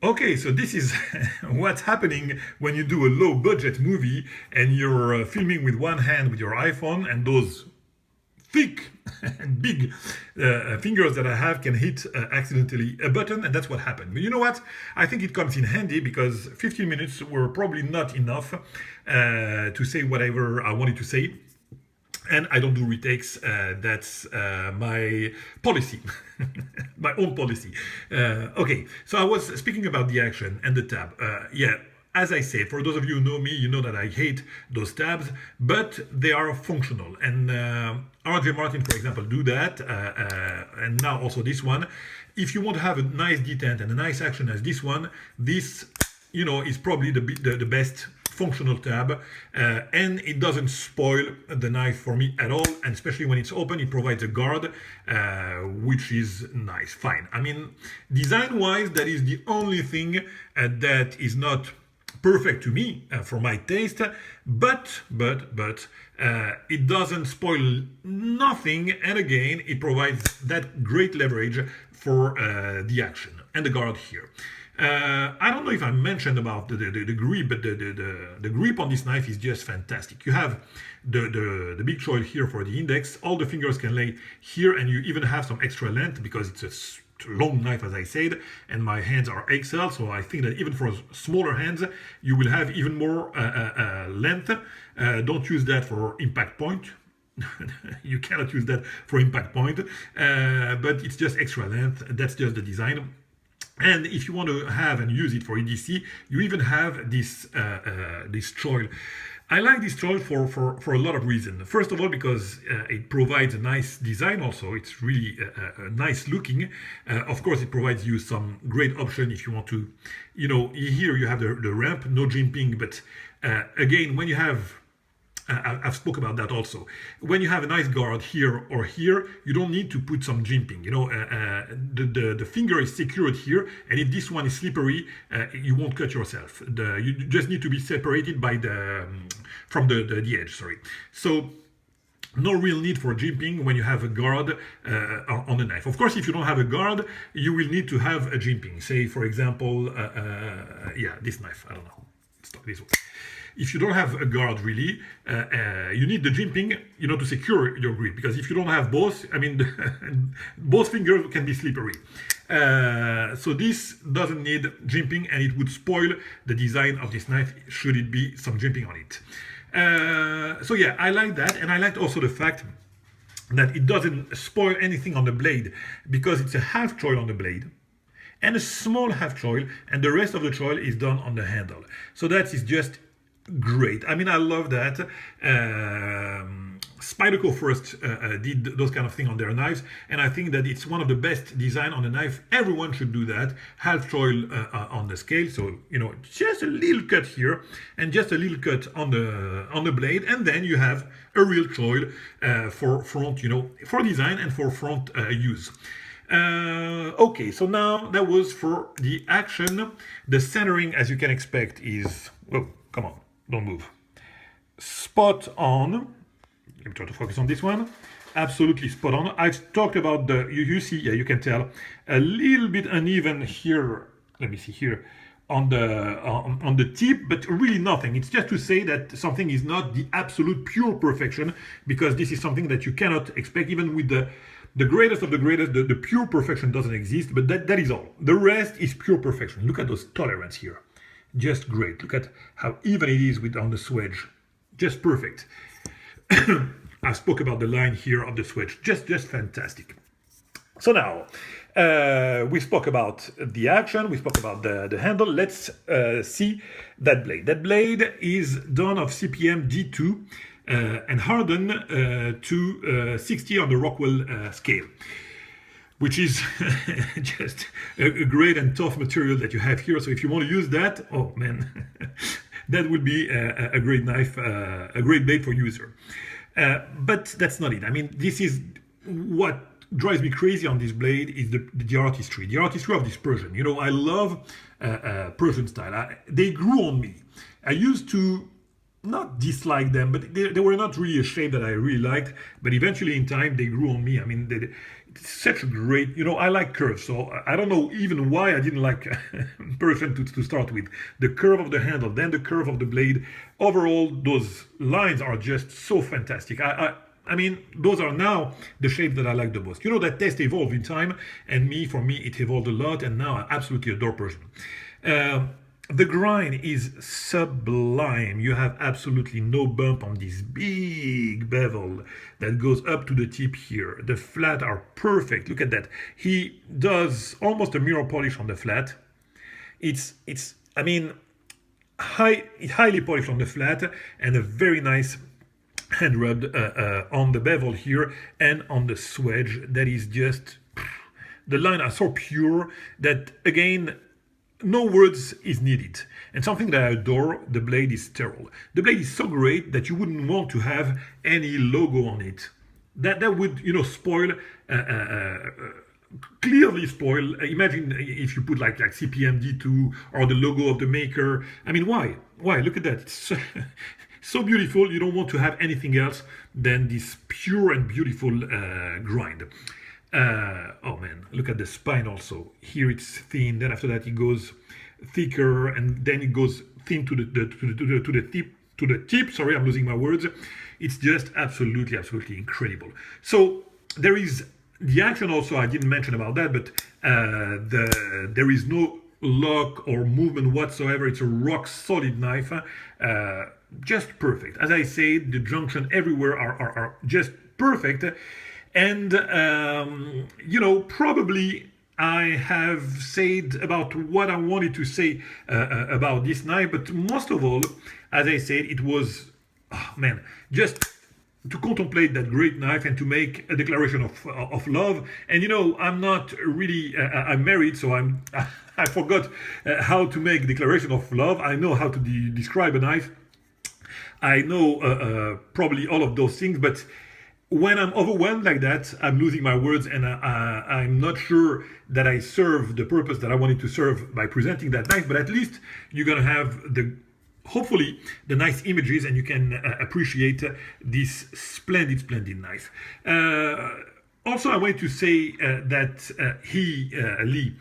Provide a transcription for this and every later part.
Okay, so this is what's happening when you do a low budget movie and you're filming with one hand with your iPhone, and those thick and big fingers that I have can hit accidentally a button, and that's what happened. But you know what? I think it comes in handy because 15 minutes were probably not enough to say whatever I wanted to say. And I don't do retakes. That's my policy, my own policy. Okay, so I was speaking about the action and the tab. Yeah, as I say, for those of you who know me, you know that I hate those tabs, but they are functional. And R.J. Martin, for example, do that. And now also this one. If you want to have a nice detent and a nice action as this one, this, is probably the best functional tab, and it doesn't spoil the knife for me at all, and especially when it's open it provides a guard, which is nice. Fine, I mean, design wise that is the only thing that is not perfect to me for my taste, but it doesn't spoil nothing, and again it provides that great leverage for the action and the guard here. I don't know if I mentioned about the grip, but the grip on this knife is just fantastic. You have the big choil here for the index. All the fingers can lay here, and you even have some extra length because it's a long knife, as I said, and my hands are XL, so I think that even for smaller hands, you will have even more length. Don't use that for impact point. You cannot use that for impact point, but it's just extra length. That's just the design. And if you want to have and use it for EDC, you even have this choil. I like this choil for a lot of reasons. First of all, because it provides a nice design also. It's really nice looking. Of course, it provides you some great option if you want to, here you have the ramp, no jimping, but again, when you have I've spoke about that also. When you have a nice guard here or here, you don't need to put some jimping. The finger is secured here, and if this one is slippery, you won't cut yourself. You just need to be separated by from the edge. Sorry. So no real need for jimping when you have a guard on the knife. Of course, if you don't have a guard, you will need to have a jimping. Say, for example, this knife. I don't know. It's not this one. If you don't have a guard really, you need the jimping, to secure your grip. Because if you don't have both, I mean, both fingers can be slippery. So this doesn't need jimping, and it would spoil the design of this knife should it be some jimping on it. So yeah, I like that, and I liked also the fact that it doesn't spoil anything on the blade, because it's a half choil on the blade and a small half choil, and the rest of the choil is done on the handle. So that is just great. I mean, I love that. Spyderco first did those kind of things on their knives, and I think that it's one of the best design on a knife. Everyone should do that. Half choil on the scale, so just a little cut here and just a little cut on the blade, and then you have a real choil for front, for design and for front use. Okay, so now that was for the action. The centering, as you can expect, is, oh, come on, don't move, spot on. Let me try to focus on this one. Absolutely spot on. I've talked about you see, yeah, you can tell a little bit uneven here. Let me see here on the tip, but really nothing. It's just to say that something is not the absolute pure perfection, because this is something that you cannot expect even with the greatest of the greatest. The pure perfection doesn't exist, but that is all. The rest is pure perfection. Look at those tolerance here. Just great. Look at how even it is on the swedge. Just perfect. I spoke about the line here of the swedge. Just fantastic. So now, we spoke about the action, we spoke about the handle. Let's see that blade. That blade is done of CPM D2 and hardened to 60 on the Rockwell scale, which is just a great and tough material that you have here. So if you want to use that, oh man, that would be a great knife, a great blade for user. But that's not it. I mean, this is what drives me crazy on this blade is the artistry of this Persian. I love Persian style. They grew on me. I used to not dislike them, but they were not really a shape that I really liked. But eventually in time, they grew on me. I mean, such a great, I like curves, so I don't know even why I didn't like person to start with. The curve of the handle, then the curve of the blade. Overall, those lines are just so fantastic. I mean, those are now the shape that I like the most. That test evolved in time, and for me, it evolved a lot, and now I absolutely adore Persian. The grind is sublime. You have absolutely no bump on this big bevel that goes up to the tip here. The flat are perfect. Look at that. He does almost a mirror polish on the flat. I mean, highly polished on the flat, and a very nice hand rubbed on the bevel here and on the swedge. That is just, the lines are so pure that, again, no words is needed. And something that I adore, the blade is sterile. The blade is so great that you wouldn't want to have any logo on it. That would, spoil, clearly spoil. Imagine if you put like CPMD2 or the logo of the maker. I mean, why? Look at that. It's so beautiful. You don't want to have anything else than this pure and beautiful grind. Oh man, look at the spine also. Here it's thin, then after that it goes thicker, and then it goes thin to the tip. Sorry, I'm losing my words. It's just absolutely incredible. So there is the action also. I didn't mention about that, but there is no lock or movement whatsoever. It's a rock solid knife, just perfect. As I said, the junction everywhere are just perfect. And, probably I have said about what I wanted to say about this knife, but most of all, as I said, it was, just to contemplate that great knife and to make a declaration of love. And, I'm not really, I'm married, so I forgot how to make a declaration of love. I know how to describe a knife. I know probably all of those things, but when I'm overwhelmed like that, I'm losing my words, and I'm not sure that I serve the purpose that I wanted to serve by presenting that knife. But at least you're gonna have hopefully the nice images, and you can appreciate this splendid knife. Also, I wanted to say that Lee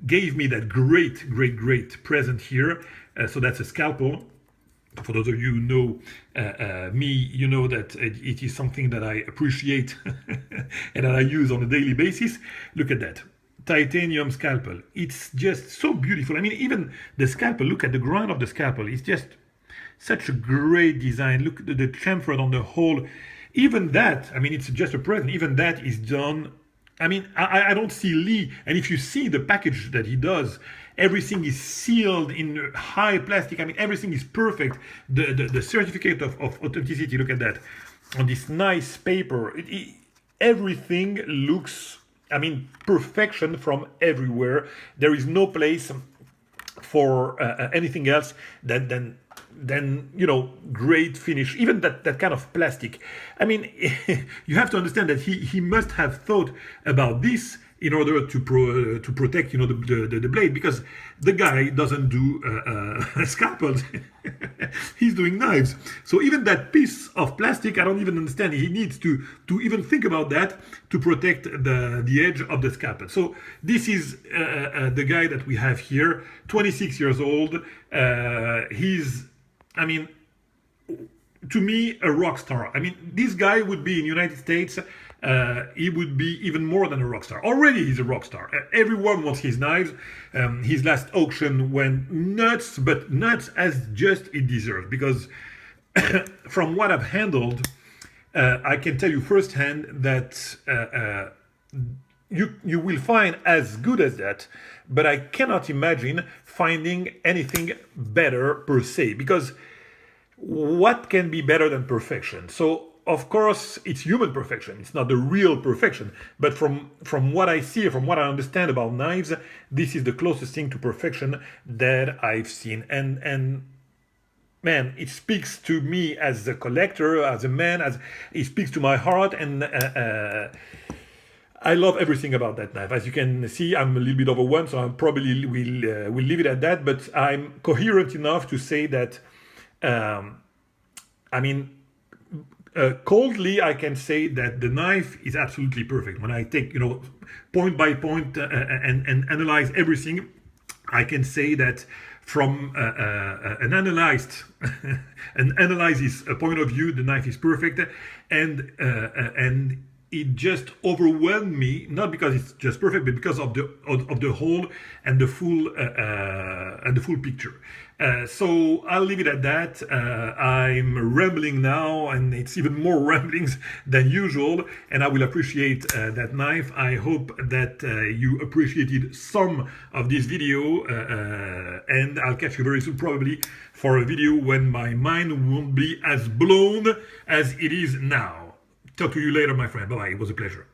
gave me that great present here. So that's a scalpel. For those of you who know me, you know that it is something that I appreciate and that I use on a daily basis. Look at that. Titanium scalpel. It's just so beautiful. I mean, even the scalpel, look at the grind of the scalpel. It's just such a great design. Look at the chamfer on the hole. Even that, I mean, it's just a present. Even that is done. I mean, I don't see Lee. And if you see the package that he does, everything is sealed in high plastic. I mean, everything is perfect. The certificate of authenticity, look at that. On this nice paper, everything looks, I mean, perfection from everywhere. There is no place for anything else than great finish. Even that kind of plastic. I mean, you have to understand that he must have thought about this in order to protect the blade, because the guy doesn't do scalpels. He's doing knives. So even that piece of plastic, I don't even understand. He needs to even think about that to protect the edge of the scalpel. So this is the guy that we have here, 26 years old. He's, I mean, to me, a rock star. I mean, this guy would be in the United States. He would be even more than a rock star. Already he's a rock star. Everyone wants his knives. His last auction went nuts, but nuts as just it deserves. Because from what I've handled, I can tell you firsthand that you will find as good as that, but I cannot imagine finding anything better per se, because what can be better than perfection? So of course it's human perfection, it's not the real perfection, but from what I see, from what I understand about knives, this is the closest thing to perfection that I've seen. And man, it speaks to me as a collector, as a man, as it speaks to my heart, and I love everything about that knife. As you can see, I'm a little bit overwhelmed, so I probably will leave it at that, but I'm coherent enough to say that I mean, Coldly, I can say that the knife is absolutely perfect. When I take, point by point and analyze everything, I can say that from an analyzed, an analysis point of view, the knife is perfect, and it just overwhelmed me, not because it's just perfect, but because of the whole and the full picture. So I'll leave it at that. I'm rambling now, and it's even more ramblings than usual, and I will appreciate that knife. I hope that you appreciated some of this video, and I'll catch you very soon, probably for a video when my mind won't be as blown as it is now. Talk to you later, my friend. Bye-bye. It was a pleasure.